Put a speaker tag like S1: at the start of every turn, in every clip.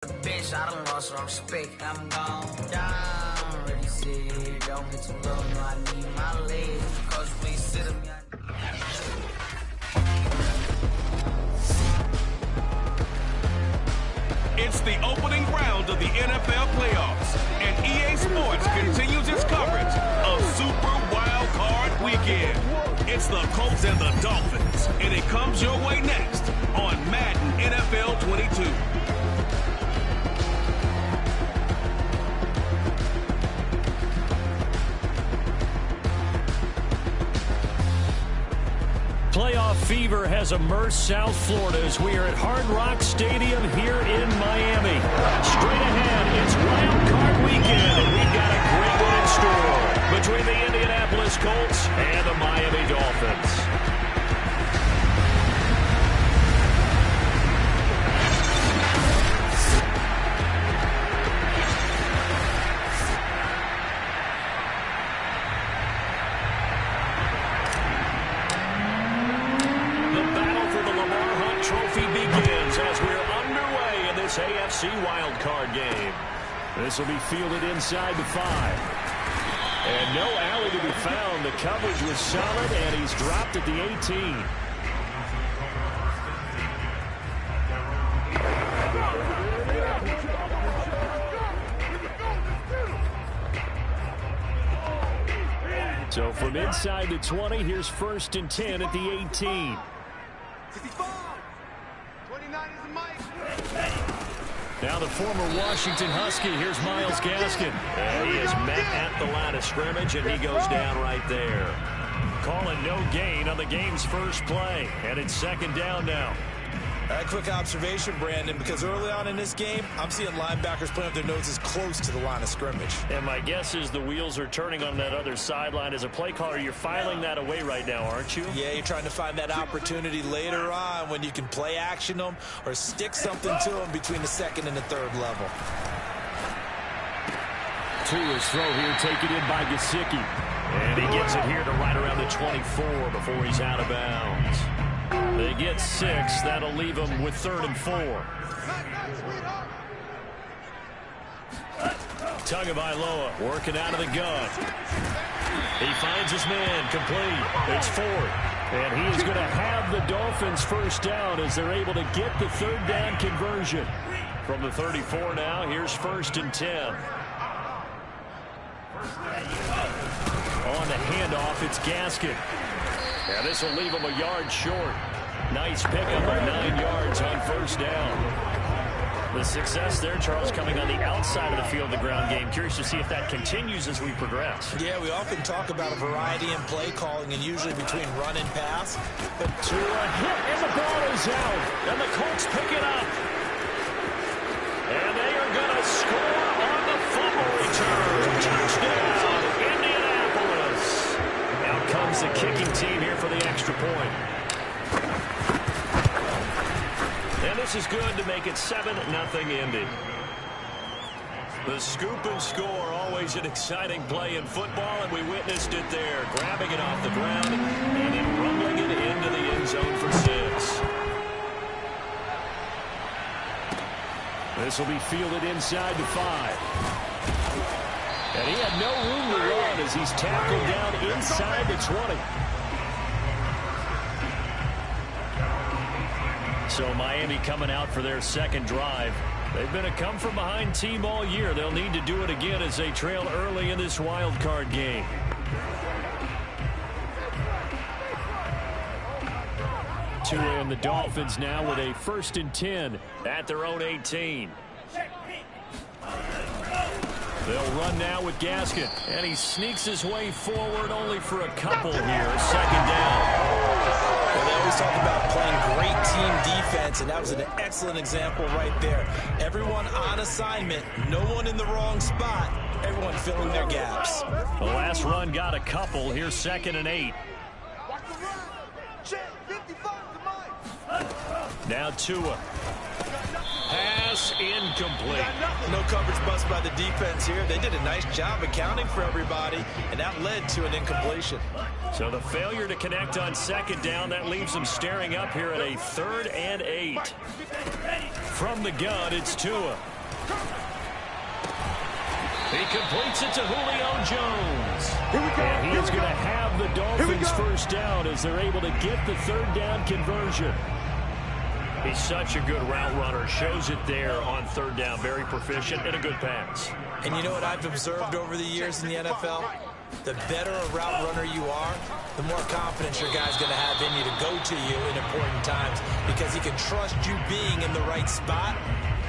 S1: Bitch, I don't lost some respect. I'm gone down. Ready, sit. Don't hit too low. No, I need my legs. Cause we sit them.
S2: It's the opening round of the NFL playoffs, and EA Sports continues its coverage of Super Wild Card Weekend. It's the Colts and the Dolphins, and it comes your way next on Madden NFL 22.
S3: Playoff fever has immersed South Florida as we are at Hard Rock Stadium here in Miami. Straight ahead, it's Wild Card Weekend, and we've got a great one in store between the Indianapolis Colts and the Miami Dolphins. AFC wildcard game. This will be fielded inside the 5. And no alley to be found. The coverage was solid, and he's dropped at the 18. So from inside the 20, here's 1st and 10 at the 18.
S4: 65. 29 is the mic.
S3: Now the former Washington Husky, here's Myles Gaskin. And he is met at the line of scrimmage, and he goes down right there. Calling no gain on the game's first play, and it's 2nd down now.
S5: A quick observation, Brandon, because early on in this game, I'm seeing linebackers playing up their noses close to the line of scrimmage.
S3: And my guess is the wheels are turning on that other sideline. As a play caller, you're filing that away right now, aren't you?
S5: Yeah, you're trying to find that opportunity later on when you can play action them or stick something to them between the 2nd and the 3rd level.
S3: Tua's throw here taken in by Gesicki. And he gets it here to right around the 24 before he's out of bounds. They get 6. That'll leave them with 3rd and 4. Tagovailoa working out of the gun. He finds his man complete. It's 4th. And he is going to have the Dolphins first down as they're able to get the 3rd down conversion. From the 34 now, here's 1st and 10. On the handoff, it's Gaskin. Yeah, this will leave him a yard short. Nice pickup of 9 yards on 1st down. The success there, Charles, coming on the outside of the field, the ground game. Curious to see if that continues as we progress.
S5: Yeah, we often talk about a variety in play calling and usually between run and pass.
S3: But to a hit, and the ball is out. And the Colts pick it up. And they are going to score on the fumble return. Touchdown, Indianapolis. Out comes the kicking team here for the extra point. And this is good to make it 7-0 Indy. The scoop and score, always an exciting play in football, and we witnessed it there. Grabbing it off the ground and then rumbling it into the end zone for 6. This will be fielded inside the 5. And he had no room to run as he's tackled down inside the 20. So Miami coming out for their 2nd drive. They've been a come-from-behind team all year. They'll need to do it again as they trail early in this wild card game. Tua and the Dolphins now with a 1st and 10 at their own 18. They'll run now with Gaskin, and he sneaks his way forward only for a couple here. 2nd down.
S5: Well, they always talk about playing great team defense, and that was an excellent example right there. Everyone on assignment, no one in the wrong spot, everyone filling their gaps.
S3: The last run got a couple. Here's 2nd and 8. Now Tua. Pass incomplete.
S5: No coverage bust by the defense here. They did a nice job accounting for everybody, and that led to an incompletion.
S3: So the failure to connect on 2nd down, that leaves them staring up here at a 3rd and 8. From the gun, it's Tua. He completes it to Julio Jones. And he is going to have the Dolphins first down as they're able to get the third down conversion. He's such a good route runner. Shows it there on third down. Very proficient and a good pass.
S5: And you know what I've observed over the years in the NFL? The better a route runner you are, the more confidence your guy's going to have in you to go to you in important times because he can trust you being in the right spot,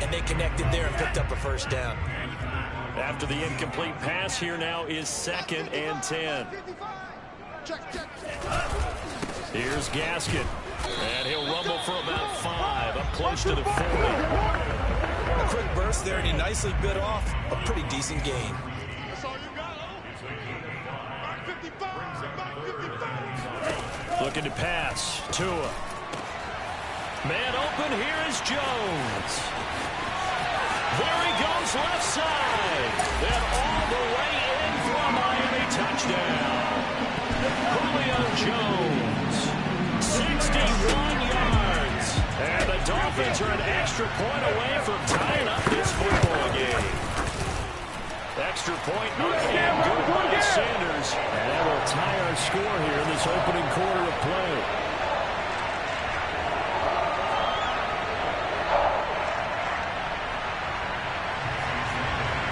S5: and they connected there and picked up a first down.
S3: After the incomplete pass, here now is 2nd and 10. Here's Gaskin. And he'll rumble for about 5, up close to the 40.
S5: A quick burst there, and he nicely bit off a pretty decent gain.
S3: Looking to pass. Tua. Man open, here is Jones. There he goes, left side. And all the way in for a Miami touchdown. Julio Jones, 61 yards. And the Dolphins are an extra point away from tying up this football game. Extra point up and good by Sanders. And that will tie our score here in this opening quarter of play.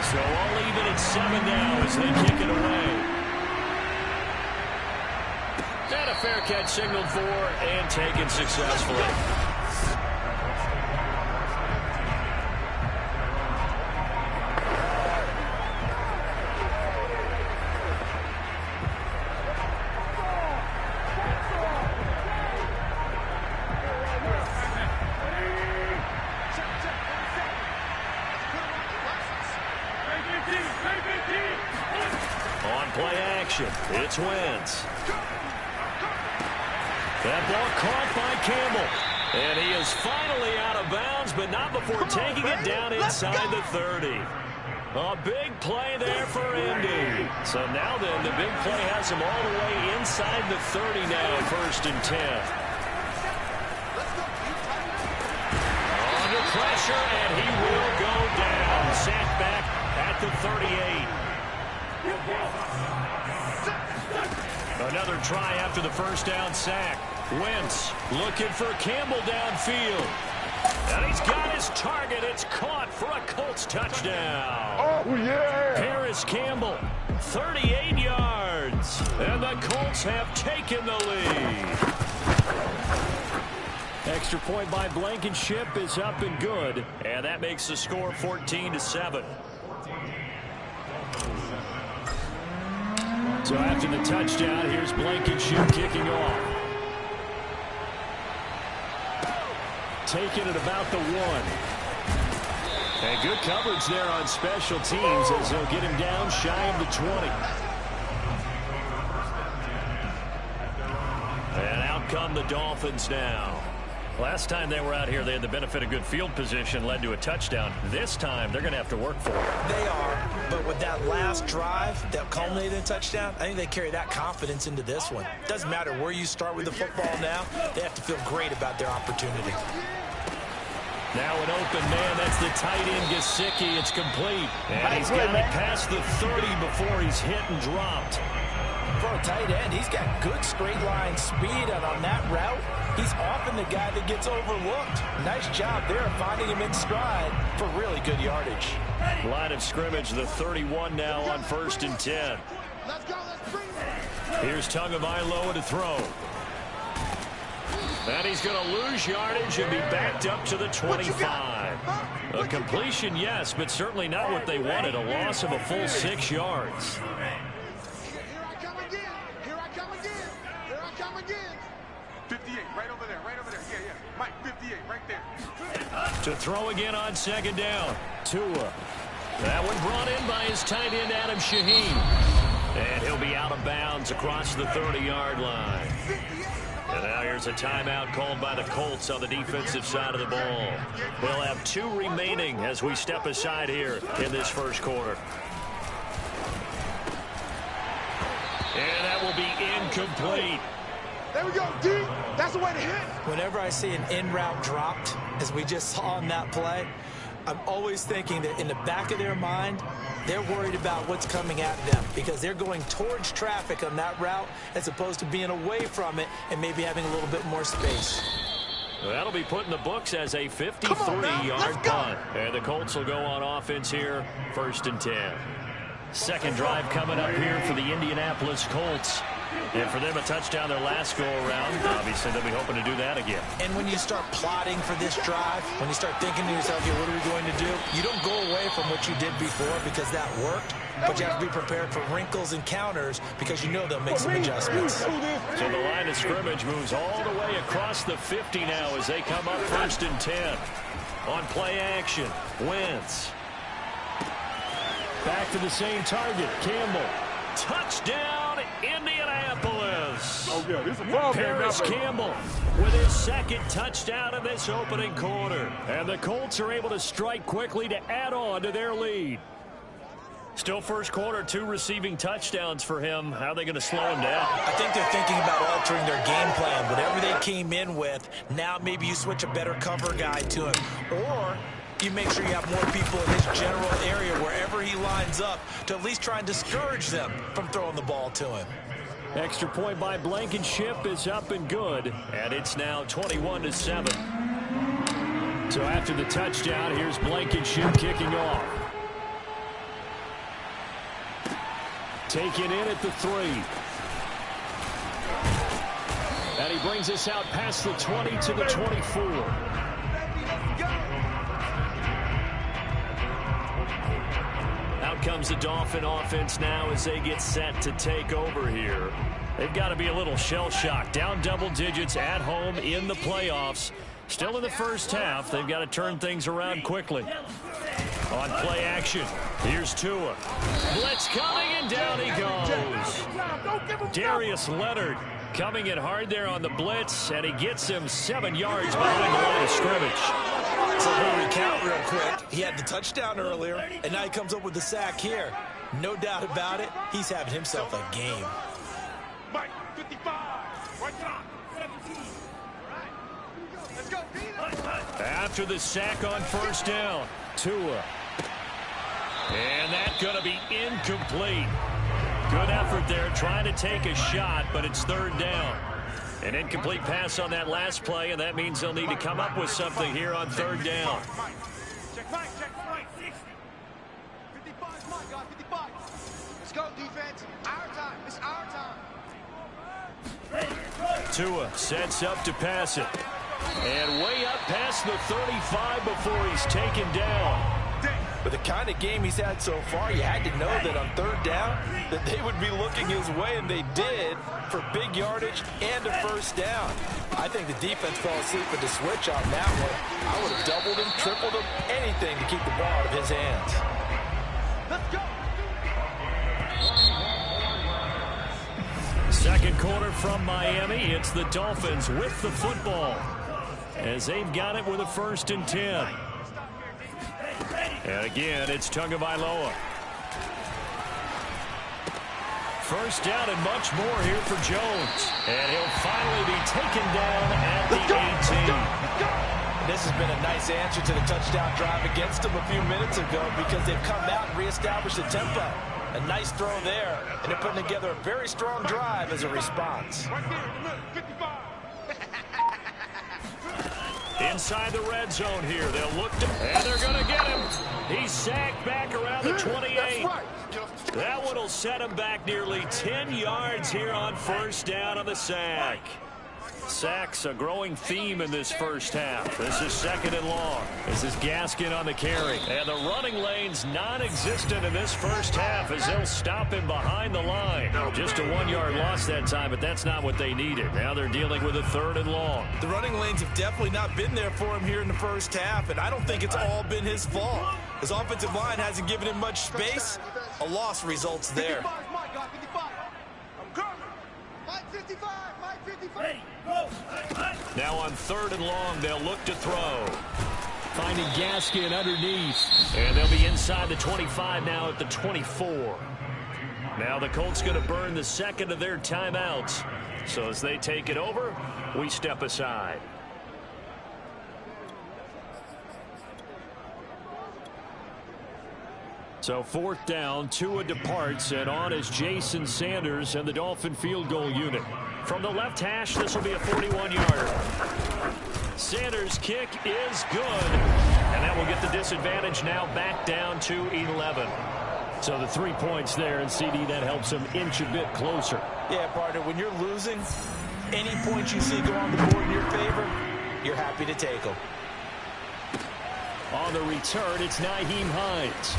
S3: So all even at 7 now as they kick it away. And a fair catch signaled for and taken successfully. It's Wentz. That ball caught by Campbell. And he is finally out of bounds, but not before taking it down inside the 30. A big play there for Indy. So now then, the big play has him all the way inside the 30 now, 1st and 10. Under pressure, and he will go down. Sacked back at the 38. Another try after the first down sack. Wentz looking for Campbell downfield. And he's got his target. It's caught for a Colts touchdown.
S4: Oh, yeah.
S3: Paris Campbell, 38 yards. And the Colts have taken the lead. Extra point by Blankenship is up and good. And that makes the score 14-7. So after the touchdown, here's Blankenship kicking off. Taking it about the 1. And good coverage there on special teams as they'll get him down shy of the 20. And out come the Dolphins now. Last time they were out here, they had the benefit of good field position, led to a touchdown. This time, they're going to have to work for it.
S5: They are, but with that last drive that culminated in a touchdown, I think they carry that confidence into this one. Doesn't matter where you start with the football now, they have to feel great about their opportunity.
S3: Now an open man, that's the tight end, Gesicki. It's complete. And he's got it past the 30 before he's hit and dropped.
S5: For a tight end, he's got good straight line speed, and on that route, he's often the guy that gets overlooked. Nice job there of finding him in stride for really good yardage.
S3: Line of scrimmage, the 31 now on 1st and 10.
S4: Let's go, let's bring it.
S3: Here's Tagovailoa to throw. And he's going to lose yardage and be backed up to the 25. A completion, yes, but certainly not what they wanted. A loss of a full 6 yards.
S4: Here I come again. Here I come again. Here I come again. 58, right over there, right over there. Yeah, yeah. Mike, 58, right there.
S3: To throw again on 2nd down. Tua. That one brought in by his tight end, Adam Shaheen. And he'll be out of bounds across the 30-yard line. And now here's a timeout called by the Colts on the defensive side of the ball. They'll have 2 remaining as we step aside here in this first quarter. And that will be incomplete.
S4: There we go, D. That's the way to hit.
S5: Whenever I see an in-route dropped, as we just saw on that play, I'm always thinking that in the back of their mind, they're worried about what's coming at them because they're going towards traffic on that route as opposed to being away from it and maybe having a little bit more space.
S3: Well, that'll be put in the books as a 53-yard punt. And the Colts will go on offense here, 1st and 10. Second drive coming up here for the Indianapolis Colts. And for them, a touchdown their last go-around. Obviously, they'll be hoping to do that again.
S5: And when you start plotting for this drive, when you start thinking to yourself, okay, what are we going to do? You don't go away from what you did before because that worked. But you have to be prepared for wrinkles and counters because you know they'll make some adjustments.
S3: So the line of scrimmage moves all the way across the 50 now as they come up 1st and 10. On play action, Wentz. Back to the same target, Campbell. Touchdown, Indianapolis.
S4: Oh, yeah, this is a ball game.
S3: Paris Campbell with his second touchdown in this opening quarter. And the Colts are able to strike quickly to add on to their lead. Still first quarter, 2 receiving touchdowns for him. How are they going to slow him down?
S5: I think they're thinking about altering their game plan. Whatever they came in with, now maybe you switch a better cover guy to him. Or you make sure you have more people in his general area wherever he lines up to at least try and discourage them from throwing the ball to him.
S3: Extra point by Blankenship is up and good. And it's now 21-7. So after the touchdown, here's Blankenship kicking off. Taken in at the 3. And he brings us out past the 20 to the 24. Out comes the Dolphin offense now as they get set to take over here. They've got to be a little shell-shocked. Down double digits at home in the playoffs. Still in the first half. They've got to turn things around quickly. On play action, here's Tua. Blitz coming, and down he goes. Darius Leonard coming in hard there on the blitz, and he gets him 7 yards behind the line of scrimmage.
S5: So we'll recount real quick. He had the touchdown earlier, and now he comes up with the sack here. No doubt about it, he's having himself a game.
S4: Mike, 55. Right on. 17. All right. Let's go, Peter.
S3: After the sack on first down, Tua. And that's going to be incomplete. Good effort there trying to take a shot, but it's 3rd down. An incomplete pass on that last play, and that means they'll need to come up with something here on 3rd down.
S4: Check Mike, 55, Mike, guys, 55. Let's go, defense. Our time. It's our time.
S3: Tua sets up to pass it. And way up past the 35 before he's taken down.
S5: With the kind of game he's had so far, you had to know that on 3rd down that they would be looking his way, and they did, for big yardage and a 1st down. I think the defense fell asleep with the switch on that one. I would have doubled him, tripled him, anything to keep the ball out of his hands.
S4: Let's go.
S3: Second quarter from Miami. It's the Dolphins with the football as they've got it with a 1st and 10. And again, it's Tagovailoa. First down and much more here for Jones. And he'll finally be taken down at the 18.
S5: This has been a nice answer to the touchdown drive against them a few minutes ago because they've come out and reestablished the tempo. A nice throw there, and they're putting together a very strong drive as a response.
S4: Right there in the middle, 55.
S3: Inside the red zone here, they'll look to, and they're going to get him. He's sacked back around the 28. That one will set him back nearly 10 yards here on first down on the sack. Sacks a growing theme in this first half. This is 2nd and long. This is Gaskin on the carry. And the running lane's non-existent in this first half as they'll stop him behind the line. Just a 1-yard loss that time, but that's not what they needed. Now they're dealing with a 3rd and long.
S5: The running lanes have definitely not been there for him here in the first half, and I don't think it's all been his fault. His offensive line hasn't given him much space. A loss results there.
S4: 55, Mike, guys, 55. I'm coming. Mike, 55. Mike, 55.
S3: Now on 3rd and long, they'll look to throw. Finding Gaskin underneath. And they'll be inside the 25 now at the 24. Now the Colts going to burn the 2nd of their timeouts. So as they take it over, we step aside. So 4th down, Tua departs, and on is Jason Sanders and the Dolphin field goal unit. From the left hash, this will be a 41-yarder. Sanders' kick is good, and that will get the disadvantage now back down to 11. So the 3 points there, and CD, that helps him inch a bit closer.
S5: Yeah, partner, when you're losing, any points you see go on the board in your favor, you're happy to take them.
S3: On the return, it's Nyheim Hines.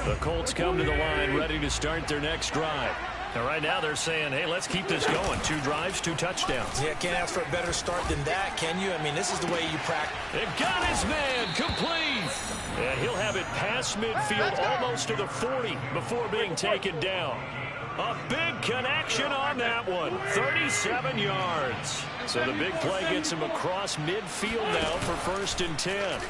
S3: The Colts come to the line, ready to start their next drive. And right now they're saying, hey, let's keep this going. 2 drives, 2 touchdowns.
S5: Yeah, can't ask for a better start than that, can you? I mean, this is the way you practice.
S3: They've got his man complete. And he'll have it past midfield almost to the 40 before being taken down. A big connection on that one. 37 yards. So the big play gets him across midfield now for 1st and 10.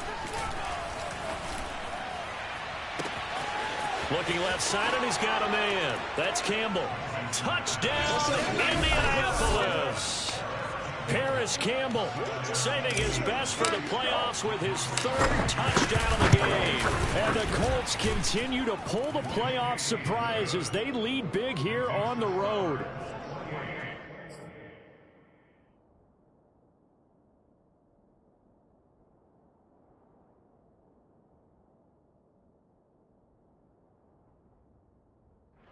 S3: Looking left side, and he's got a man. That's Campbell. Touchdown, Indianapolis. Paris Campbell saving his best for the playoffs with his 3rd touchdown of the game. And the Colts continue to pull the playoff surprise as they lead big here on the road.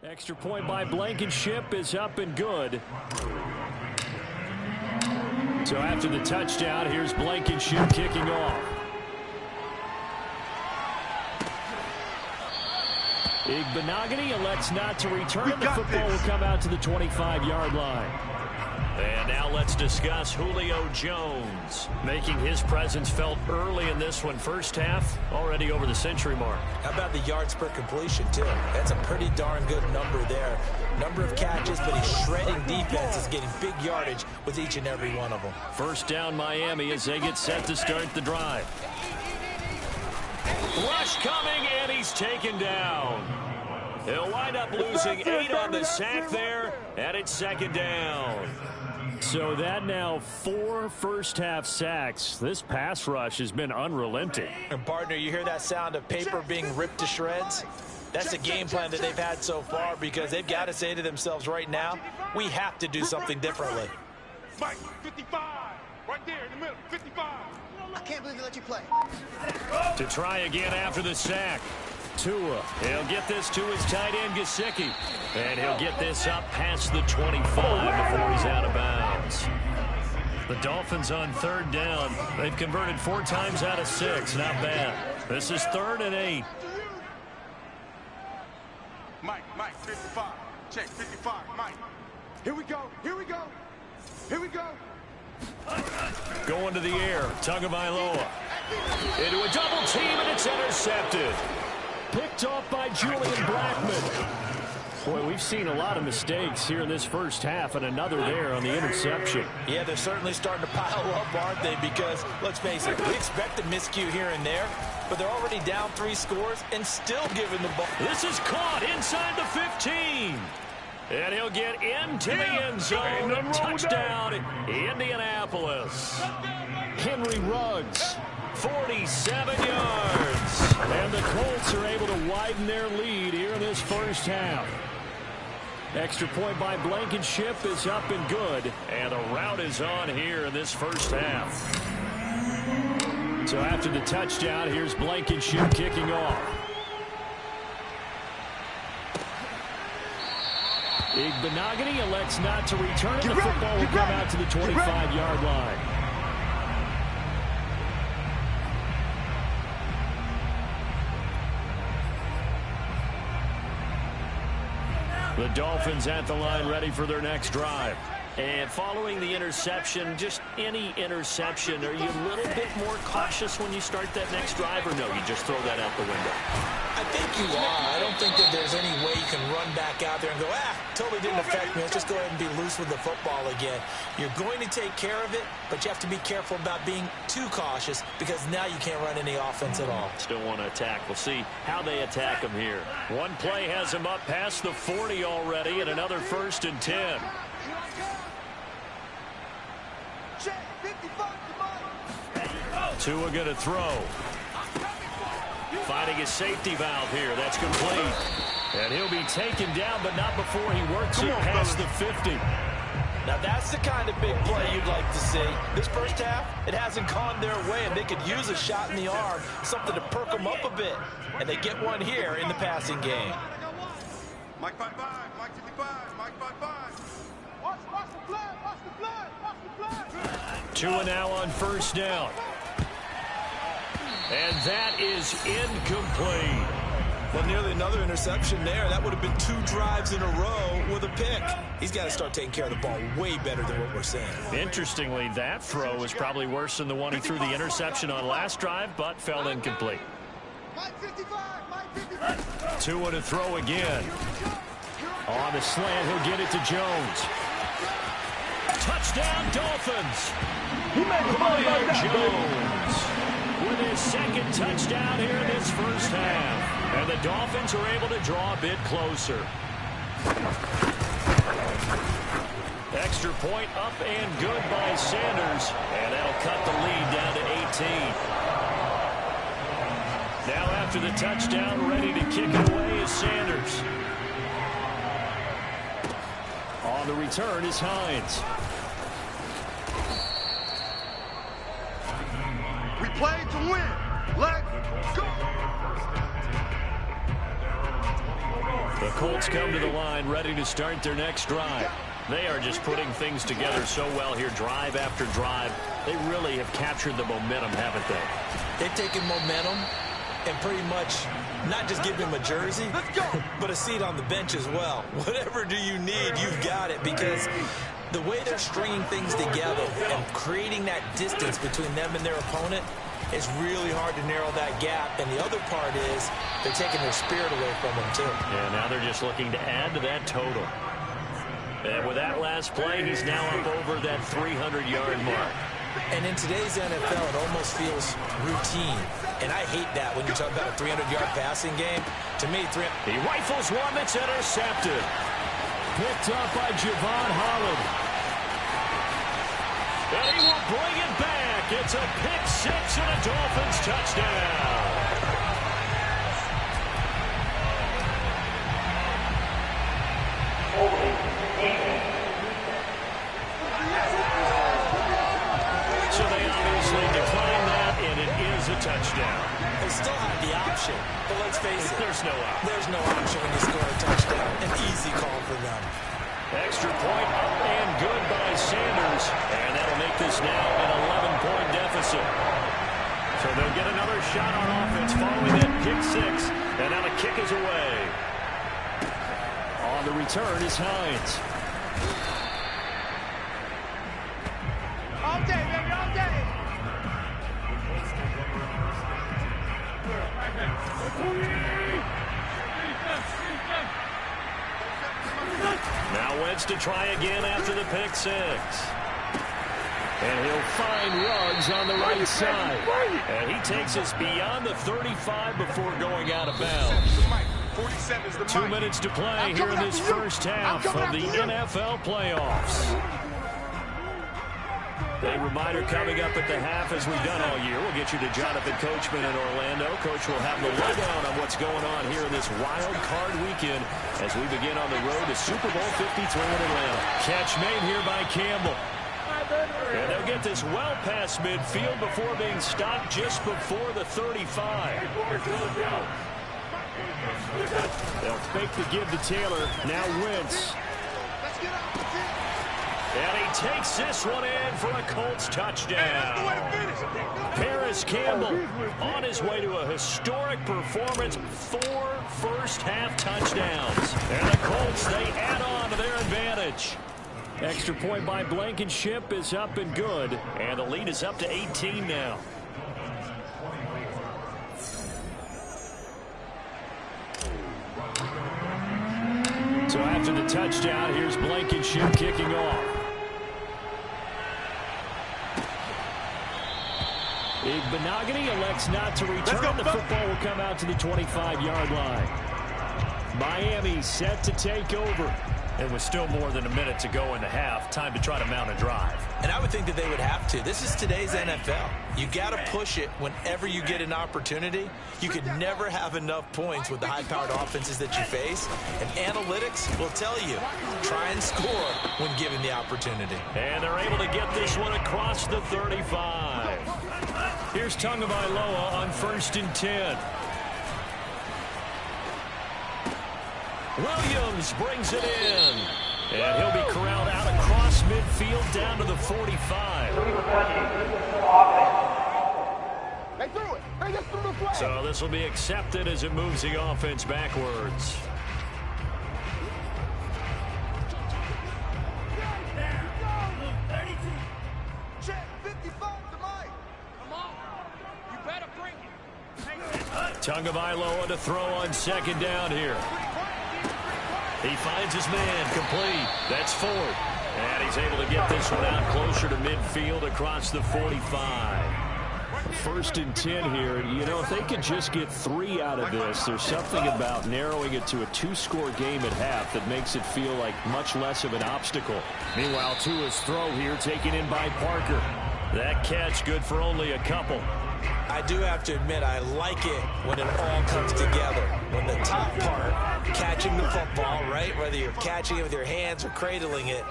S3: Extra point by Blankenship is up and good. So after the touchdown, here's Blankenship kicking off. Igbenogany elects not to return. The football will come out to the 25-yard line. And now let's discuss Julio Jones, making his presence felt early in this one. First half, already over the century mark.
S5: How about the yards per completion, too? That's a pretty darn good number there. Number of catches, but he's shredding defenses, getting big yardage with each and every one of them.
S3: First down, Miami, as they get set to start the drive. Rush coming, and he's taken down. He'll wind up losing 8 on the sack there, and it's 2nd down. So that now 4 first-half sacks. This pass rush has been unrelenting.
S5: And, partner, you hear that sound of paper being ripped to shreds? That's a game plan that they've had so far because they've got to say to themselves right now, we have to do something differently.
S4: Mike, 55. Right there in the middle, 55.
S6: I can't believe they let you play.
S3: To try again after the sack. Tua, he'll get this to his tight end, Gesicki. And he'll get this up past the 25 before he's out of bounds. The Dolphins on 3rd down. They've converted 4 times out of 6. Not bad. This is 3rd and 8.
S4: Mike, 55. Check, 55, Mike. Here we go, here we go. Here we go.
S3: Going to the air, Tagovailoa. Into a double team, and it's intercepted. Picked off by Julian Blackman. Boy, we've seen a lot of mistakes here in this first half, and another there on the interception.
S5: Yeah, they're certainly starting to pile up, aren't they? Because, let's face it, we expect a miscue here and there, but they're already down 3 scores and still giving the ball.
S3: This is caught inside the 15. And he'll get into the end zone. Touchdown, Indianapolis. Henry Ruggs, 47 yards. And the Colts are able to widen their lead here in this first half. Extra point by Blankenship is up and good. And the route is on here in this first half. So after the touchdown, here's Blankenship kicking off. Igbenogany elects not to return. The football will come out to the 25-yard line. The Dolphins at the line ready for their next drive. And following the interception, just any interception, are you a little bit more cautious when you start that next drive, or no, you just throw that out the window?
S5: I think you are. I don't think that there's any way you can run back out there and go, totally didn't affect me. Let's just go ahead and be loose with the football again. You're going to take care of it, but you have to be careful about being too cautious because now you can't run any offense at all.
S3: Still want to attack. We'll see how they attack him here. One play has him up past the 40 already, and another 1st and 10. Tua going to throw. Finding a safety valve here. That's complete. And he'll be taken down, but not before he works it past the 50.
S5: Now that's the kind of big play you'd like to see. This first half, it hasn't gone their way, and they could use a shot in the arm, something to perk them up a bit. And they get one here in the passing game.
S4: Mike 5-5, Mike 55, Mike 5-5. Watch the flag, watch the flag, watch the flag.
S3: Tua now on first down. And that is incomplete.
S5: Well, nearly another interception there. That would have been 2 drives in a row with a pick. He's got to start taking care of the ball way better than what we're seeing.
S3: Interestingly, that throw is probably worse than the one he threw the interception on last drive, but fell incomplete. Tua to throw again. On the slant, he'll get it to Jones. Touchdown, Dolphins. Jones with his second touchdown here in this first half. And the Dolphins are able to draw a bit closer. Extra point up and good by Sanders. And that'll cut the lead down to 18. Now after the touchdown, ready to kick it away is Sanders. On the return is Hines.
S4: We play to win. Let's go.
S3: The Colts come to the line ready to start their next drive. They are just putting things together so well here, drive after drive. They really have captured the momentum, haven't they?
S5: They've taken momentum and pretty much not just give him a jersey, but a seat on the bench as well. Whatever do you need, you've got it, because the way they're stringing things together and creating that distance between them and their opponent, it's really hard to narrow that gap. And the other part is they're taking their spirit away from them, too.
S3: Yeah, now they're just looking to add to that total. And with that last play, he's now up over that 300-yard mark.
S5: And in today's NFL, it almost feels routine. And I hate that when you talk about a 300-yard passing game. To me,
S3: he rifles one that's intercepted. Picked up by Javon Holland. And he will bring it back. It's a pick six and a Dolphins touchdown. So they obviously decline that, and it is a touchdown.
S5: They still have the option, but let's face it.
S3: There's no option.
S5: There's no option when you score a touchdown. An easy call for them.
S3: Extra point up and good by Sanders. And that'll make this now an 11-point deficit. So they'll get another shot on offense following that pick six. And now the kick is away. On the return is Hines.
S4: All day, baby, all day.
S3: Now Wentz to try again after the pick six. And he'll find Ruggs on the right side. And he takes us beyond the 35 before going out of bounds. 2 minutes to play here in this first half of the NFL playoffs. A reminder coming up at the half, as we've done all year. We'll get you to Jonathan Coachman in Orlando. Coach will have the lowdown on what's going on here in this wild card weekend as we begin on the road to Super Bowl 53 in Atlanta. Catch made here by Campbell. And they'll get this well past midfield before being stopped just before the 35. They'll fake the give to Taylor. Now Wentz. And he takes this one in for a Colts touchdown. Paris Campbell on his way to a historic performance. 4 first-half touchdowns. And the Colts, they add on to their advantage. Extra point by Blankenship is up and good. And the lead is up to 18 now. So after the touchdown, here's Blankenship kicking off. Benogany elects not to return. The football will come out to the 25-yard line. Miami set to take over. And with still more than a minute to go in the half, time to try to mount a drive.
S5: And I would think that they would have to. This is today's NFL. You got to push it whenever you get an opportunity. You could never have enough points with the high-powered offenses that you face. And analytics will tell you, try and score when given the opportunity.
S3: And they're able to get this one across the 35. Here's Tagovailoa on 1st and 10. Williams brings it in. And he'll be corralled out across midfield down to the 45.
S4: They threw it. They just threw the flag.
S3: So this will be accepted as it moves the offense backwards.
S4: Check 55 to Mike. Come on. You better bring it.
S3: Tagovailoa to throw on 2nd down here. He finds his man, complete. That's Ford. And he's able to get this one out closer to midfield across the 45.
S7: 1st and 10 here. You know, if they could just get 3 out of this, there's something about narrowing it to a 2-score game at half that makes it feel like much less of an obstacle.
S3: Meanwhile, Tua's throw here taken in by Parker. That catch good for only a couple.
S5: I do have to admit, I like it when it all comes together. When the top part, catching the football, right, whether you're catching it with your hands or cradling it,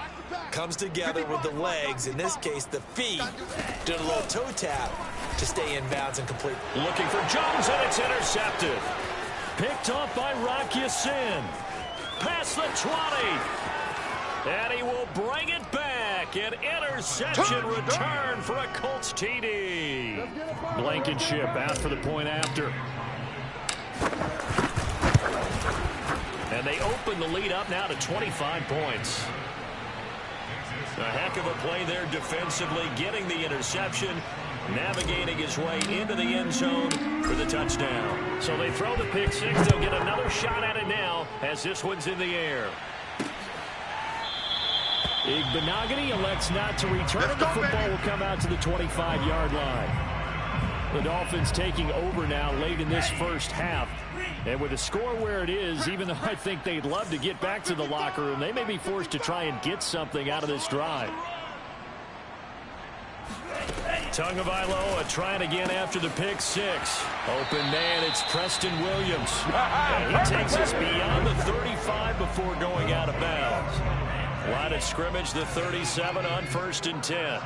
S5: comes together with the legs, in this case the feet, doing a little toe tap to stay in bounds and complete.
S3: Looking for Jones, and it's intercepted. Picked off by Rock Ya-Sin. Past the 20. And he will bring it back. An interception return for a Colts TD. Blankenship out for the point after. And they open the lead up now to 25 points. A heck of a play there defensively, getting the interception, navigating his way into the end zone for the touchdown. So they throw the pick six. They'll get another shot at it now as this one's in the air. Igbenogany elects not to return it. The football will come out to the 25-yard line. The Dolphins taking over now late in this first half. And with the score where it is, even though I think they'd love to get back to the locker room, they may be forced to try and get something out of this drive. Tagovailoa trying again after the pick six. Open man, it's Preston Williams. And he takes us beyond the 35 before going out of bounds. Line of scrimmage, the 37 on 1st and 10.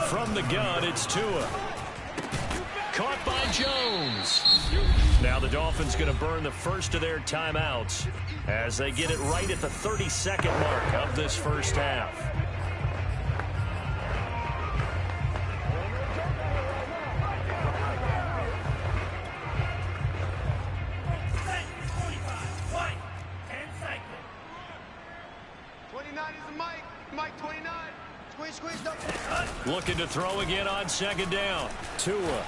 S3: From the gun, it's Tua. Caught by Jones. Now the Dolphins going to burn the first of their timeouts as they get it right at the 32nd mark of this first half. Looking to throw again on 2nd down. Tua.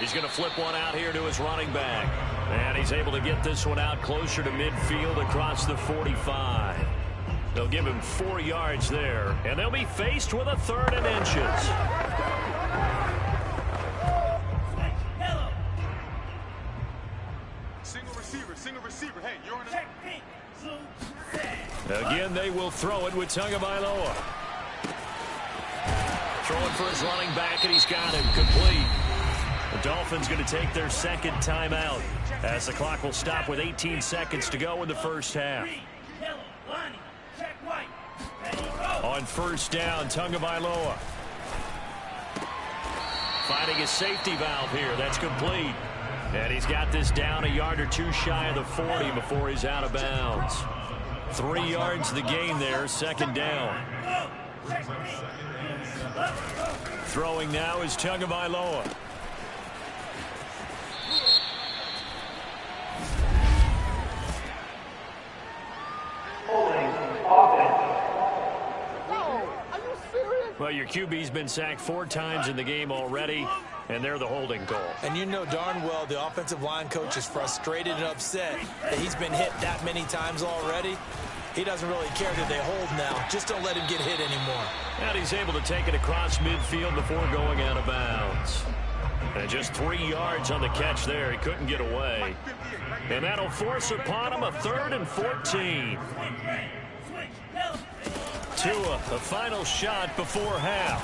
S3: He's going to flip one out here to his running back. And he's able to get this one out closer to midfield across the 45. They'll give him 4 yards there. And they'll be faced with a 3rd and inches.
S4: Single receiver. Hey, you're on the...
S3: Again, they will throw it with Tagovailoa. Throwing for his running back, and he's got him complete. The Dolphins going to take their 2nd timeout as the clock will stop with 18 seconds to go in the first half. On 1st down, Tagovailoa. Finding his safety valve here. That's complete. And he's got this down a yard or 2 shy of the 40 before he's out of bounds. 3 yards the gain there, 2nd down. Throwing now is Tagovailoa. Well, your QB's been sacked 4 times in the game already, and they're the holding call.
S5: And you know darn well the offensive line coach is frustrated and upset that he's been hit that many times already. He doesn't really care that they hold now. Just don't let him get hit anymore.
S3: And he's able to take it across midfield before going out of bounds. And just 3 yards on the catch there. He couldn't get away. And that'll force upon him a 3rd and 14. Tua, the final shot before half.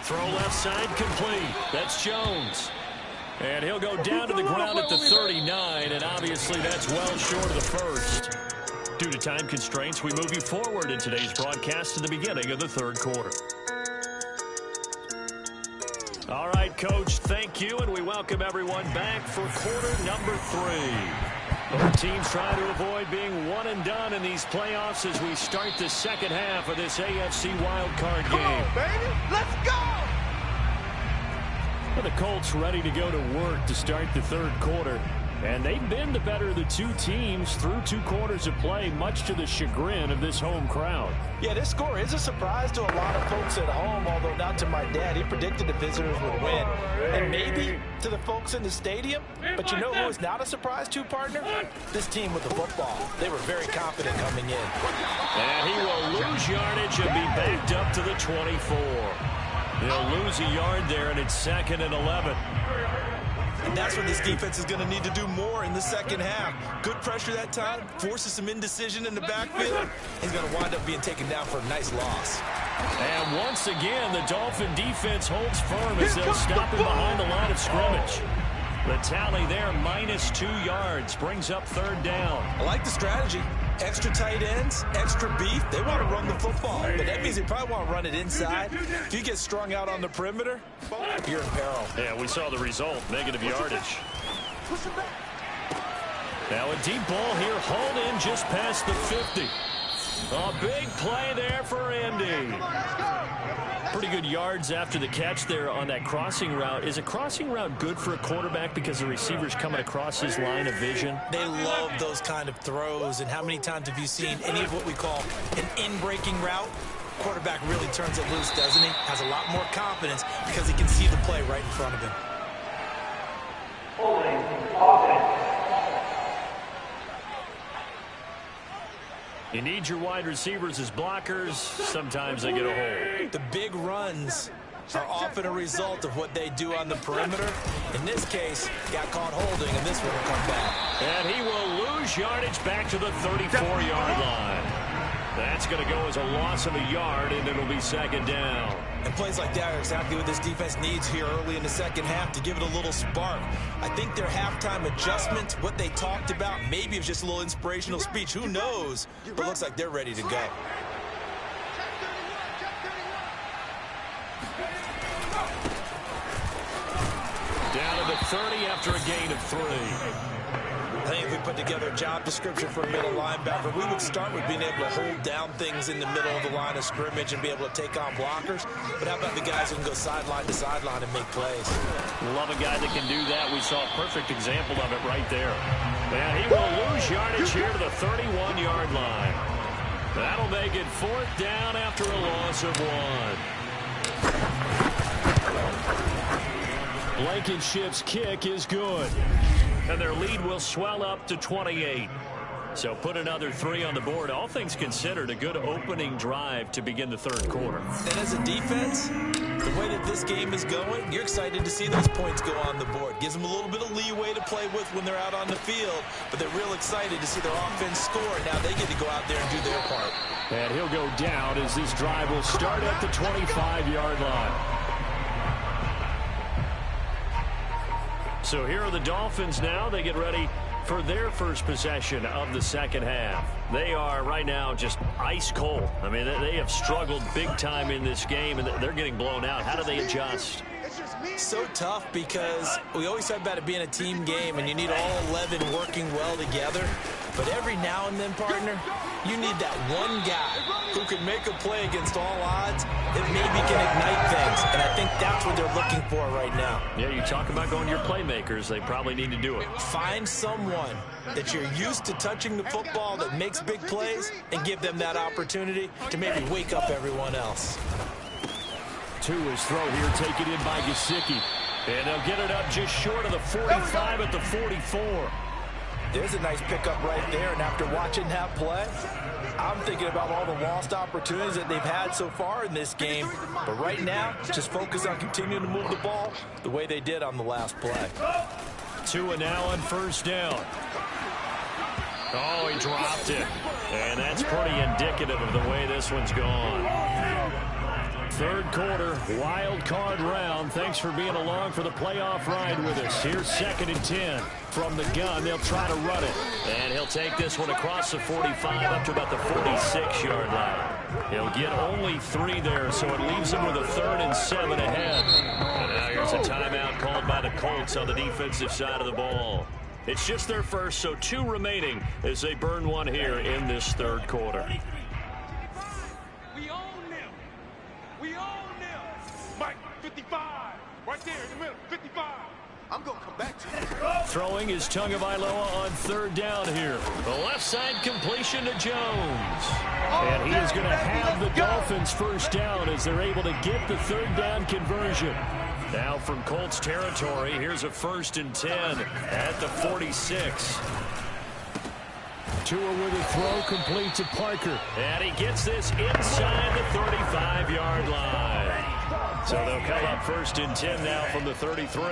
S3: Throw left side complete. That's Jones. And he'll go down to the ground at the 39, and obviously that's well short of the first. Due to time constraints, we move you forward in today's broadcast to the beginning of the 3rd quarter. All right, Coach, thank you, and we welcome everyone back for quarter number 3. Both teams trying to avoid being one and done in these playoffs as we start the second half of this AFC wildcard game.
S4: Come on, baby. Let's go!
S3: Well, the Colts ready to go to work to start the 3rd quarter. And they've been the better of the 2 teams through 2 quarters of play, much to the chagrin of this home crowd.
S5: Yeah, this score is a surprise to a lot of folks at home, although not to my dad. He predicted the visitors would win. And maybe to the folks in the stadium. But you know who is not a surprise to, partner? This team with the football. They were very confident coming in.
S3: And he will lose yardage and be backed up to the 24. He'll lose a yard there, and it's 2nd and 11.
S5: And that's what this defense is going to need to do more in the second half. Good pressure that time, forces some indecision in the backfield. He's going to wind up being taken down for a nice loss.
S3: And once again, the Dolphin defense holds firm as they'll stop him behind the line of scrimmage. The tally there, -2 yards, brings up 3rd down.
S5: I like the strategy. Extra tight ends, extra beef. They want to run the football, but that means they probably want to run it inside. If you get strung out on the perimeter, you're in peril.
S3: Yeah, we saw the result, negative yardage. Now a deep ball here, hauled in just past the 50. A big play there for Andy. Pretty good yards after the catch there on that crossing route. Is a crossing route good for a quarterback because the receiver's coming across his line of vision?
S5: They love those kind of throws. And how many times have you seen any of what we call an in-breaking route? Quarterback really turns it loose, doesn't he? Has a lot more confidence because he can see the play right in front of him.
S3: You need your wide receivers as blockers. Sometimes they get a hold.
S5: The big runs are often a result of what they do on the perimeter. In this case, got caught holding, and this one will come back.
S3: And he will lose yardage back to the 34-yard line. That's going to go as a loss of a yard, and it'll be 2nd down.
S5: And plays like that are exactly what this defense needs here early in the second half to give it a little spark. I think their halftime adjustments, what they talked about, maybe it was just a little inspirational speech. Who knows? But looks like they're ready to go.
S3: Down to the 30 after a gain of 3.
S5: I think if we put together a job description for a middle linebacker, we would start with being able to hold down things in the middle of the line of scrimmage and be able to take on blockers. But how about the guys who can go sideline to sideline and make plays?
S3: Love a guy that can do that. We saw a perfect example of it right there. And he will lose yardage here to the 31-yard line. That'll make it 4th down after a loss of 1. Blankenship's kick is good. And their lead will swell up to 28. So put another 3 on the board. All things considered, a good opening drive to begin the 3rd quarter.
S5: And as a defense, the way that this game is going, you're excited to see those points go on the board. Gives them a little bit of leeway to play with when they're out on the field, but they're real excited to see their offense score. Now they get to go out there and do their part.
S3: And he'll go down as this drive will start at the 25-yard line. So here are the Dolphins now. They get ready for their first possession of the second half. They are right now just ice cold. I mean, they have struggled big time in this game, and they're getting blown out. How do they adjust?
S5: So tough because we always talk about it being a team game, and you need all 11 working well together. But every now and then, partner, you need that one guy who can make a play against all odds that maybe can ignite things. And I think that's what they're looking for right now.
S3: Yeah, you talk about going your playmakers. They probably need to do it.
S5: Find someone that you're used to touching the football that makes big plays and give them that opportunity to maybe wake up everyone else.
S3: To his throw here, taken in by Gesicki. And they'll get it up just short of the 45 at the 44.
S5: There's a nice pickup right there, and after watching that play, I'm thinking about all the lost opportunities that they've had so far in this game. But right now, just focus on continuing to move the ball the way they did on the last play.
S3: 2 and now on first down. Oh, he dropped it. And that's pretty indicative of the way this one's gone. Third quarter, wild card round. Thanks for being along for the playoff ride with us. Here's 2nd and 10 from the gun. They'll try to run it. And he'll take this one across the 45 up to about the 46-yard line. He'll get only 3 there, so it leaves him with a 3rd and 7 ahead. And now here's a timeout called by the Colts on the defensive side of the ball. It's just their first, so 2 remaining as they burn one here in this third quarter.
S4: We own them. We own them. Mike, 55. Right there in the middle, 55. I'm going to come back to you.
S3: Throwing is Tagovailoa on 3rd down here. The left side completion to Jones. And he is going to have the Dolphins first down as they're able to get the 3rd down conversion. Now from Colts territory, here's a 1st and 10 at the 46. Tua with a throw complete to Parker. And he gets this inside the 35-yard line. So they'll come up 1st and 10 now from the 33.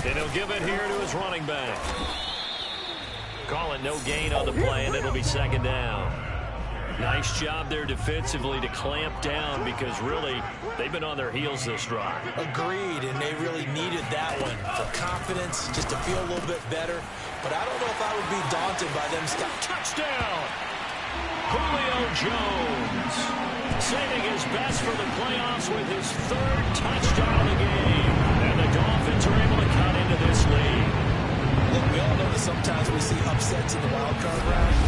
S3: And he'll give it here to his running back. Call it no gain on the play, and it'll be 2nd down. Nice job there defensively to clamp down because really they've been on their heels this drive.
S5: Agreed, and they really needed that one for confidence, just to feel a little bit better. But I don't know if I would be daunted by them.
S3: Touchdown! Julio Jones saving his best for the playoffs with his 3rd touchdown of the game. And the Dolphins are able to cut into this lead.
S5: Look, we all know that sometimes we see upsets in the wild card round.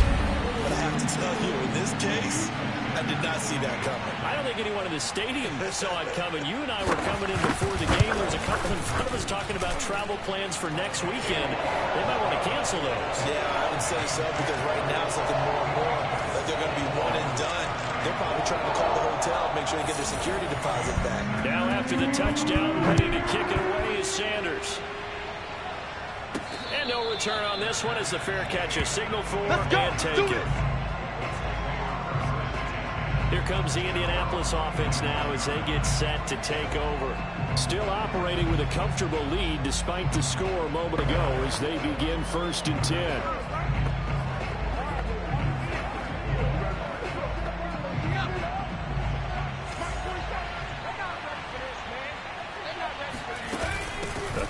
S5: But I have to tell you, in this case, I did not see that coming.
S3: I don't think anyone in the stadium saw it coming. You and I were coming in before the game. There was a couple in front of us talking about travel plans for next weekend. They might want to cancel those.
S5: Yeah, I would say so, because right now it's looking more and more that they're going to be one and done. They're probably trying to call the hotel, make sure they get their security deposit back.
S3: Now after the touchdown, ready to kick it away is Sanders. And no return on this one as the fair catch is signaled for and taken. Here comes the Indianapolis offense now as they get set to take over. Still operating with a comfortable lead despite the score a moment ago as they begin 1st and 10.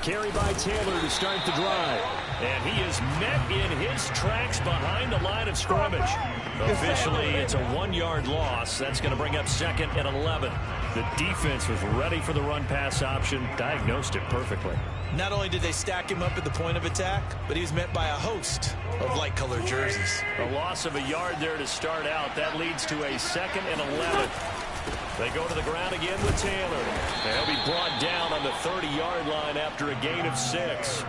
S3: Carry by Taylor to start the drive. And he is met in his tracks behind the line of scrimmage. Officially, it's a 1-yard loss. That's going to bring up 2nd and 11. The defense was ready for the run-pass option, diagnosed it perfectly.
S5: Not only did they stack him up at the point of attack, but he was met by a host of light-colored jerseys.
S3: A loss of a yard there to start out. That leads to a 2nd and 11. They go to the ground again with Taylor. They'll be brought down on the 30-yard line after a gain of 6.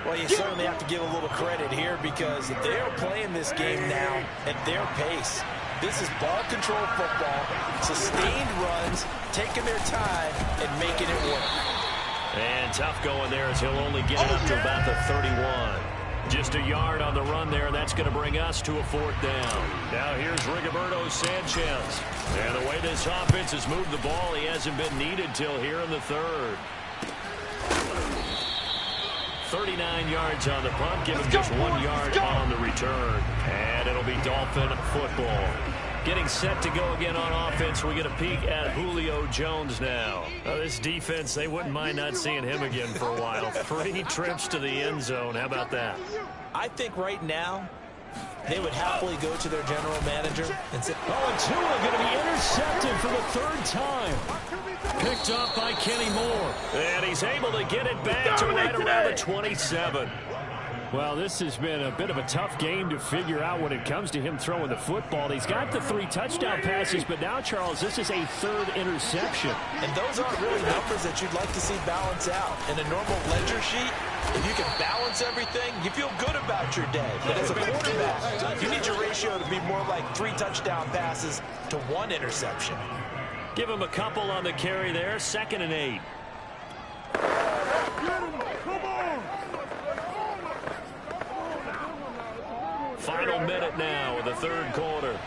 S5: Well, you certainly have to give a little credit here because they're playing this game now at their pace. This is ball control football, sustained runs, taking their time and making it work.
S3: And tough going there as he'll only get it up to about the 31. Just a yard on the run there, and that's going to bring us to a 4th down. Now here's Rigoberto Sanchez. And the way this offense has moved the ball, he hasn't been needed till here in the 3rd. 39 yards on the punt, giving just 1 yard on the return. And it'll be Dolphin football. Getting set to go again on offense. We get a peek at Julio Jones now. This defense, they wouldn't mind not seeing him again for a while. 3 trips to the end zone. How about that?
S5: I think right now they would happily go to their general manager and say,
S3: and Tua going to be intercepted for the 3rd time. Picked up by Kenny Moore. And he's able to get it back to right around the 27. Well, this has been a bit of a tough game to figure out when it comes to him throwing the football. He's got the 3 touchdown passes, but now, Charles, this is a 3rd interception.
S5: And those aren't really numbers that you'd like to see balance out. In a normal ledger sheet, if you can balance everything, you feel good about your day. But as a quarterback, you need your ratio to be more like 3 touchdown passes to 1 interception.
S3: Give him a couple on the carry there. 2nd and 8. Final minute now of the third quarter.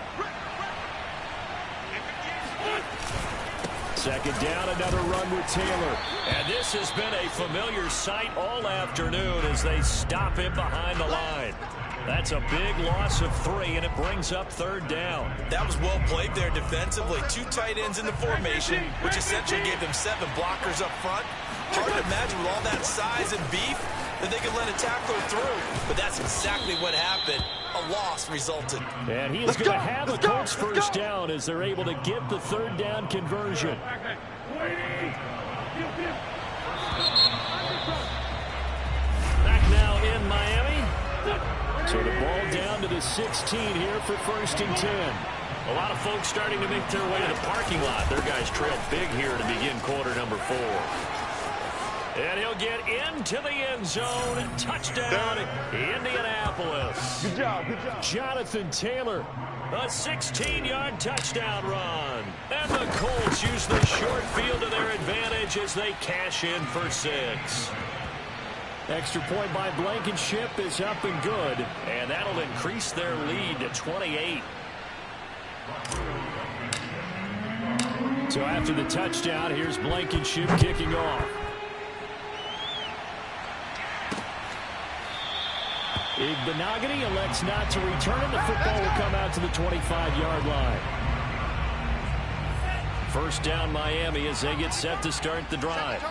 S3: Second down, another run with Taylor. And this has been a familiar sight all afternoon as they stop him behind the line. That's a big loss of 3, and it brings up third down.
S5: That was well played there defensively. 2 tight ends in the formation, which essentially gave them 7 blockers up front. Hard to imagine with all that size and beef that they could let a tackler through. But that's exactly what happened. A loss resulted.
S3: And he is going to have a Colts first down as they're able to get the third down conversion. Back now in Miami. So the ball down to the 16 here for 1st and 10. A lot of folks starting to make their way to the parking lot. Their guys trail big here to begin quarter number 4. And he'll get into the end zone. Touchdown, Indianapolis.
S4: Good job, good job.
S3: Jonathan Taylor, a 16-yard touchdown run. And the Colts use the short field to their advantage as they cash in for 6. Extra point by Blankenship is up and good. And that'll increase their lead to 28. So after the touchdown, here's Blankenship kicking off. Igbenogany elects not to return. The football will come out to the 25-yard line. First down Miami as they get set to start the drive.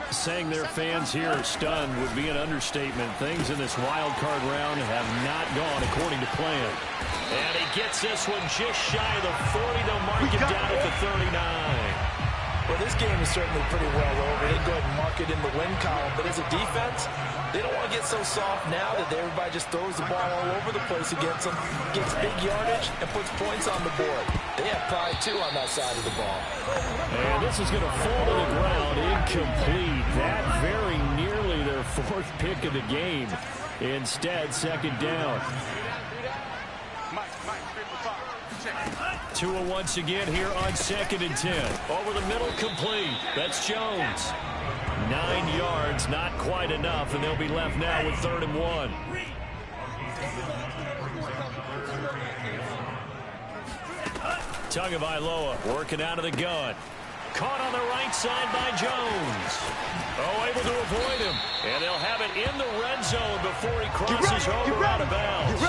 S3: Saying their fans here are stunned would be an understatement. Things in this wild card round have not gone according to plan. And he gets this one just shy of the 40. They'll mark it down at the 39.
S5: Well, this game is certainly pretty well over. They go ahead and mark it in the win column. But as a defense, they don't want to get so soft now that everybody just throws the ball all over the place against them, gets big yardage, and puts points on the board. They have pride, too, on that side of the ball.
S3: And this is going to fall to the ground incomplete. That very nearly their 4th pick of the game. Instead, second down. Tua once again here on 2nd and 10. Over the middle, complete. That's Jones. 9 yards, not quite enough, and they'll be left now with 3rd and 1. Tagovailoa working out of the gun. Caught on the right side by Jones. Oh, able to avoid him. And they'll have it in the red zone before he crosses over out of bounds.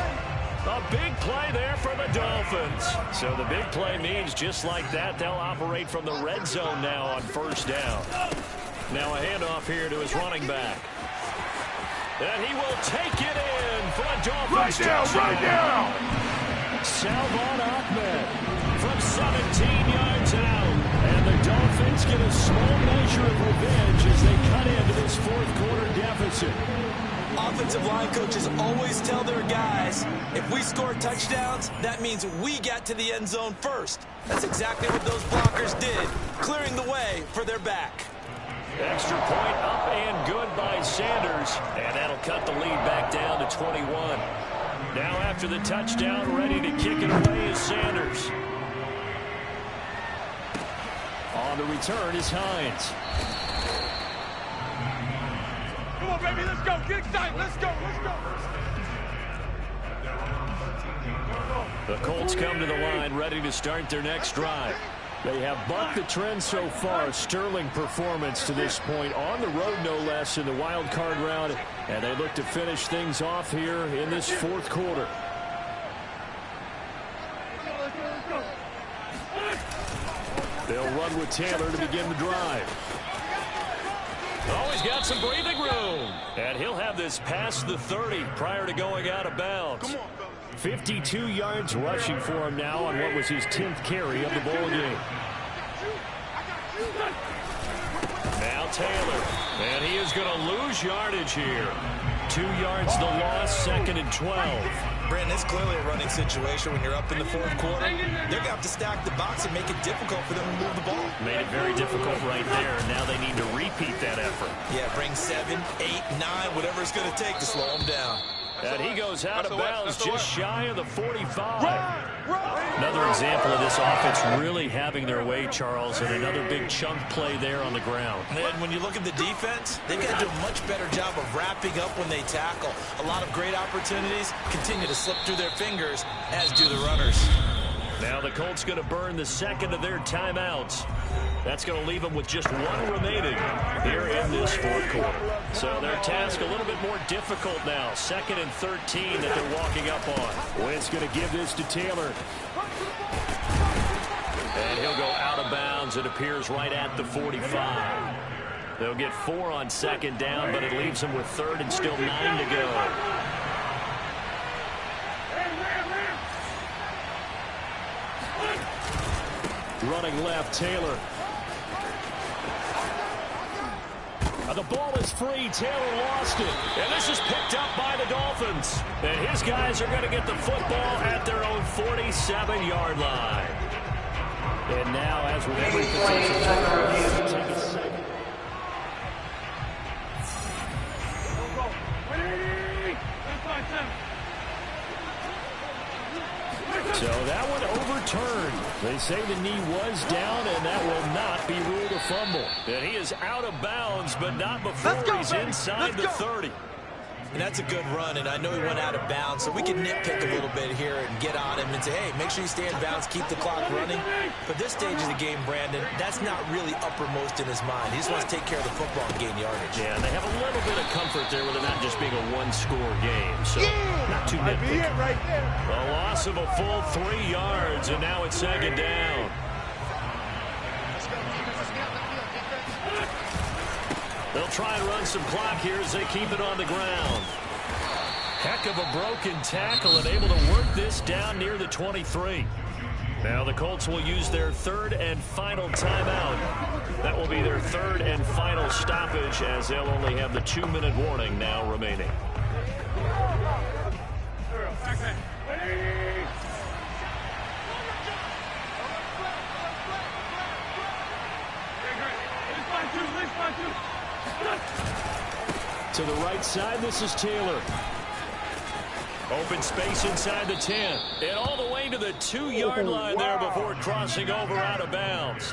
S3: A big play there for the Dolphins. So the big play means just like that, they'll operate from the red zone now on first down. Now a handoff here to his running back. And he will take it in for a Dolphins touchdown.
S4: Right now.
S3: Salvon Ahmed from 17 yards out. And the Dolphins get a small measure of revenge as they cut into this 4th quarter deficit.
S5: Offensive line coaches always tell their guys, if we score touchdowns, that means we got to the end zone first. That's exactly what those blockers did, clearing the way for their back.
S3: Extra point up and good by Sanders. And that'll cut the lead back down to 21. Now after the touchdown, ready to kick it away is Sanders. On the return is Hines.
S4: Come on, baby, let's go. Get excited. Let's go. Let's go.
S3: The Colts come to the line ready to start their next drive. They have bucked the trend so far. Sterling performance to this point on the road, no less, in the wild card round. And they look to finish things off here in this 4th quarter. They'll run with Taylor to begin the drive. Oh, he's got some breathing room. And he'll have this past the 30 prior to going out of bounds. 52 yards rushing for him now on what was his 10th carry of the ball game. Now Taylor. And he is going to lose yardage here. 2 yards the loss, 2nd and 12.
S5: Brandon, it's clearly a running situation when you're up in the 4th quarter. They're going to have to stack the box and make it difficult for them to move the ball.
S3: Made it very difficult right there. Now they need to repeat that effort.
S5: Yeah, bring 7, 8, 9, whatever it's going to take to slow them down.
S3: And he goes out of bounds just shy of the 45. Another example of this offense really having their way, Charles, and another big chunk play there on the ground.
S5: And when you look at the defense, they've got to do a much better job of wrapping up when they tackle. A lot of great opportunities continue to slip through their fingers, as do the runners.
S3: Now the Colts going to burn the second of their timeouts. That's going to leave them with just one remaining here in this fourth quarter. So their task a little bit more difficult now. 2nd and 13 that they're walking up on. Wentz going to give this to Taylor. And he'll go out of bounds. It appears right at the 45. They'll get 4 on 2nd down, but it leaves them with 3rd and still 9 to go. Running left, Taylor. The ball is free. Taylor lost it. And this is picked up by the Dolphins. And his guys are going to get the football at their own 47-yard line. And now, as with every potential take a second. So that one overturned. They say the knee was down, and that will not be ruled a fumble. And he is out of bounds, but not before he's inside the 30.
S5: And that's a good run, and I know he went out of bounds, so we can nitpick a little bit here and get on him and say, hey, make sure you stay in bounds, keep the clock running. But this stage of the game, Brandon, that's not really uppermost in his mind. He just wants to take care of the football and gain yardage.
S3: Yeah, and they have a little bit of comfort there with it not just being a one-score game, so not too nitpicky. A loss of a full 3 yards, and now it's 2nd down. They'll try and run some clock here as they keep it on the ground. Heck of a broken tackle and able to work this down near the 23. Now the Colts will use their 3rd and final timeout. That will be their 3rd and final stoppage as they'll only have the 2-minute warning now remaining. To the right side, this is Taylor. Open space inside the 10. And all the way to the 2-yard line there before crossing over out of bounds.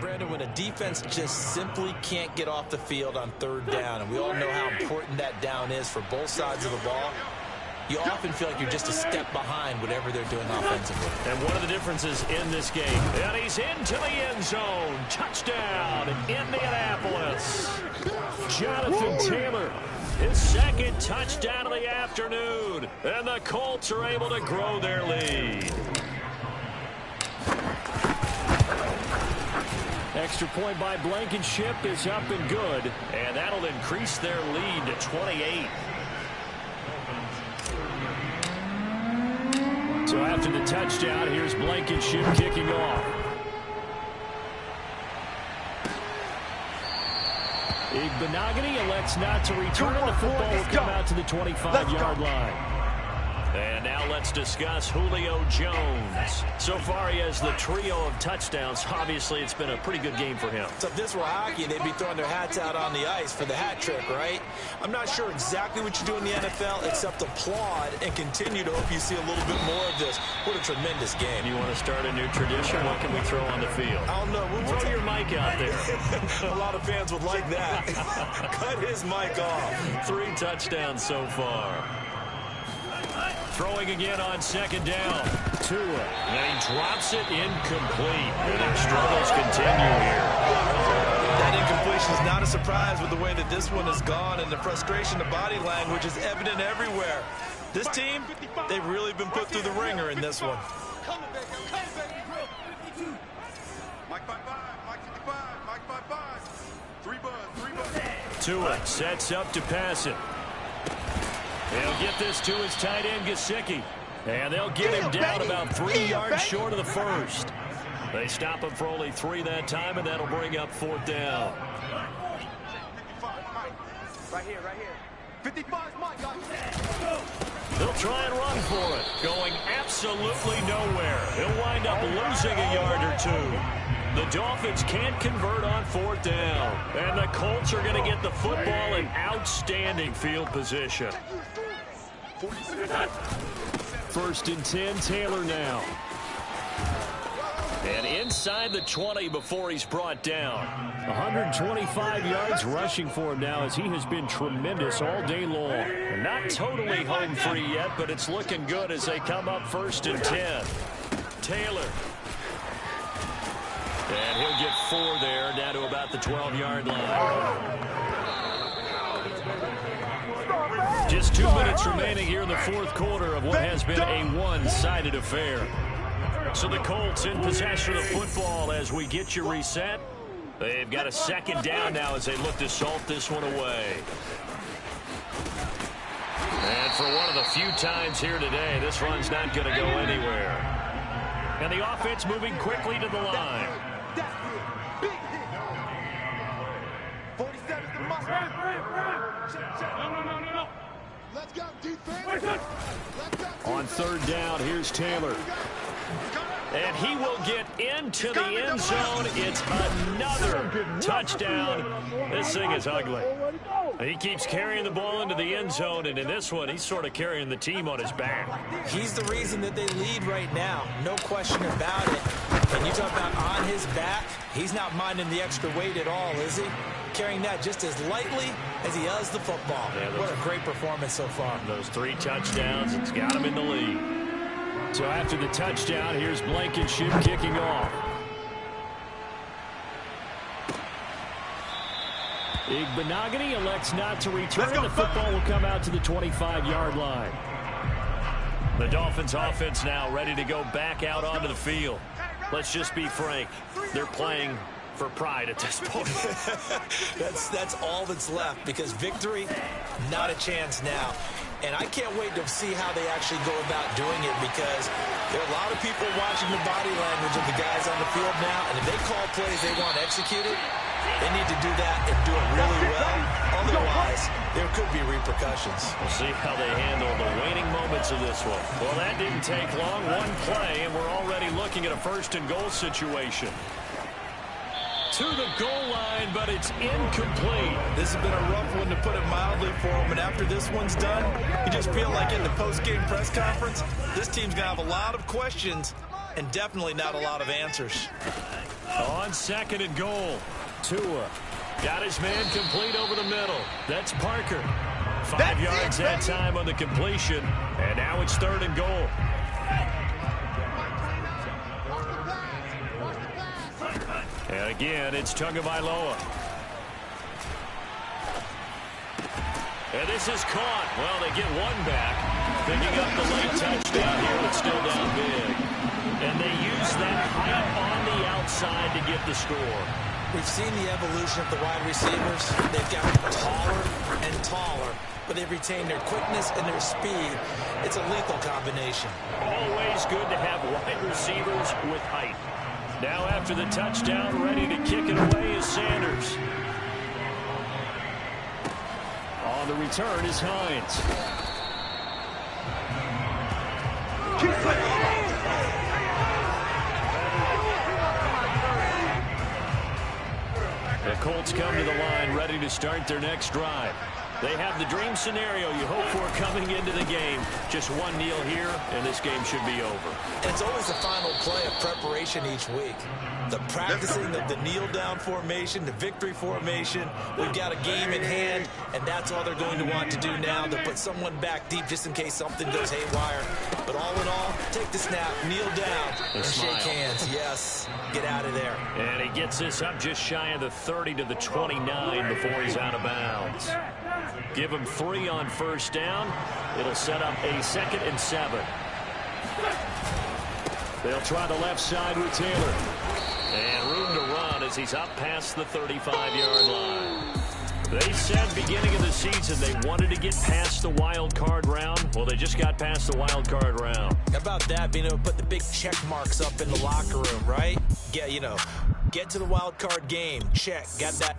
S5: Brandon, when a defense just simply can't get off the field on 3rd down, and we all know how important that down is for both sides of the ball, you often feel like you're just a step behind whatever they're doing offensively.
S3: And one of the differences in this game, and he's into the end zone. Touchdown in Indianapolis. Jonathan Taylor, his 2nd touchdown of the afternoon. And the Colts are able to grow their lead. Extra point by Blankenship is up and good. And that'll increase their lead to 28. So after the touchdown, here's Blankenship kicking off. Igbenogany elects not to return, and the football will come out to the 25-yard line. And now let's discuss Julio Jones. So far, he has the trio of touchdowns. Obviously, it's been a pretty good game for him.
S5: So if this were hockey, they'd be throwing their hats out on the ice for the hat trick, right? I'm not sure exactly what you do in the NFL except applaud and continue to hope you see a little bit more of this. What a tremendous game.
S3: You want to start a new tradition? What can we throw on the field?
S5: I don't know.
S3: Throw your mic out there.
S5: A lot of fans would like that. Cut his mic off.
S3: 3 touchdowns so far. Throwing again on 2nd down. Tua. And he drops it incomplete. And their struggles continue here.
S5: That incompletion is not a surprise with the way that this one has gone, and the frustration, the body language is evident everywhere. This team, they've really been put through the ringer in this one.
S4: Mike 5-5, Mike 55, Mike 5-5. 3 buzz.
S3: Tua sets up to pass it. They'll get this to his tight end, Gesicki. And they'll get him down about 3 yards short of the first. They stop him for only 3 that time, and that'll bring up 4th down.
S4: 55, Mike. Right here. 55, Mike.
S3: They'll try and run for it. Going absolutely nowhere. He'll wind up losing a yard or 2. The Dolphins can't convert on 4th down. And the Colts are going to get the football in outstanding field position. 1st and 10, Taylor now. And inside the 20 before he's brought down. 125 yards rushing for him now as he has been tremendous all day long. And not totally home free yet, but it's looking good as they come up 1st and 10. Taylor. And he'll get 4 there, down to about the 12-yard line. Just 2 minutes remaining here in the 4th quarter of what has been a one-sided affair. So the Colts in possession of the football as we get you reset. They've got a 2nd down now as they look to salt this one away. And for one of the few times here today, this run's not going to go anywhere. And the offense moving quickly to the line.
S4: Let's go, defense.
S3: On 3rd down, here's Taylor. And he will get into the end zone. It's another touchdown. This thing is ugly. He keeps carrying the ball into the end zone, and in this one, he's sort of carrying the team on his back.
S5: He's the reason that they lead right now. No question about it. And you talk about on his back, he's not minding the extra weight at all, is he? Carrying that just as lightly as he does the football.
S3: Yeah,
S5: what a great performance so far.
S3: Those 3 touchdowns, it's got him in the lead. So after the touchdown, here's Blankenship kicking off. Igbenogany elects not to return. The football will come out to the 25-yard line. The Dolphins offense now ready to go back out onto the field. Let's just be frank. They're playing for pride at this point.
S5: That's all that's left, because victory, not a chance now. And I can't wait to see how they actually go about doing it, because there are a lot of people watching the body language of the guys on the field now, and if they call plays they want executed, they need to do that and do it really well. Otherwise, there could be repercussions.
S3: We'll see how they handle the waning moments of this one. Well, that didn't take long. One play, and we're already looking at a 1st and goal situation. To the goal line, but it's incomplete.
S5: This has been a rough one, to put it mildly, for him. And after this one's done, you just feel like in the post-game press conference, this team's going to have a lot of questions and definitely not a lot of answers.
S3: On 2nd and goal, Tua got his man complete over the middle. That's Parker. 5 yards that time on the completion, and now it's 3rd and goal. And again, it's Tagovailoa. And this is caught. Well, they get one back. Picking up the late touchdown here, but still down big. And they use that height on the outside to get the score.
S5: We've seen the evolution of the wide receivers. They've gotten taller and taller, but they've retained their quickness and their speed. It's a lethal combination.
S3: Always good to have wide receivers with height. Now after the touchdown, ready to kick it away is Sanders. On the return is Hines. The Colts come to the line ready to start their next drive. They have the dream scenario you hope for coming into the game. Just one kneel here, and this game should be over.
S5: It's always the final play of preparation each week. The practicing of the kneel-down formation, the victory formation. We've got a game in hand, and that's all they're going to want to do now. They'll put someone back deep just in case something goes haywire. But all in all, take the snap, kneel down, and shake hands. Yes, get out of there.
S3: And he gets this up just shy of the 30 to the 29 before he's out of bounds. Give him 3 on 1st down. It'll set up a 2nd and 7. They'll try the left side with Taylor. And room to run as he's up past the 35-yard line. They said beginning of the season they wanted to get past the wild card round. Well, they just got past the wild card round.
S5: How about that, being able to put the big check marks up in the locker room, right? Get to the wild card game. Check. Got that.